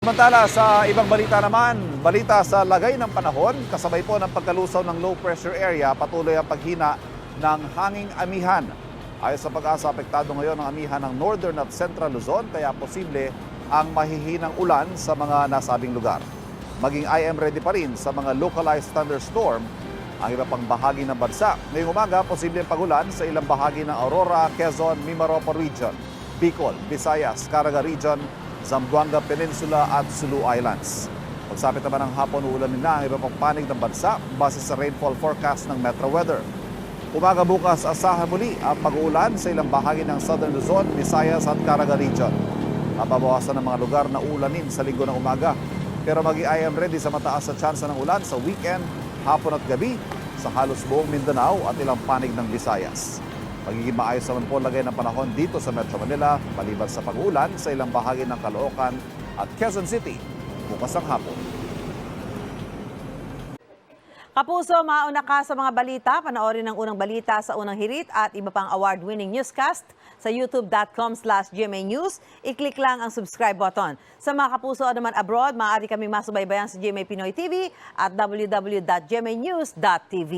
Samantala sa ibang balita naman, balita sa lagay ng panahon, kasabay po ng pagkalusaw ng low pressure area, patuloy ang paghina ng hanging amihan. Ayon sa Pag-asa, apektado ngayon ang amihan ng Northern at Central Luzon, kaya posible ang mahihinang ulan sa mga nasabing lugar. Maging IM ready pa rin sa mga localized thunderstorm ang iba pang bahagi ng bansa. Ngayong umaga, posibleng pagulan sa ilang bahagi ng Aurora, Quezon, Mimaropa Region, Bicol, Visayas, Caraga Region, Zamboanga Peninsula at Sulu Islands. Pagsapit naman ng hapon, uulanin na ang iba pang panig ng bansa base sa rainfall forecast ng Metro Weather. Umaga bukas, asahan muli ang pag-uulan sa ilang bahagi ng Southern Luzon, Visayas at Caraga Region. Mababawasan ang mga lugar na ulanin sa linggo ng umaga. Pero mag-i-am ready sa mataas na tsansa ng ulan sa weekend, hapon at gabi sa halos buong Mindanao at ilang panig ng Visayas. Magiging maayos naman po lagay ng panahon dito sa Metro Manila maliban sa pag-uulan sa ilang bahagi ng Caloocan at Quezon City bukas ng hapon. Kapuso, mauna ka sa mga balita. Panoorin ang unang balita sa unang hirit at iba pang award-winning newscast sa youtube.com/GMA News. I-click lang ang subscribe button. Sa mga kapuso naman abroad, maaari kami masubaybayan sa GMA Pinoy TV at www.gmanews.tv.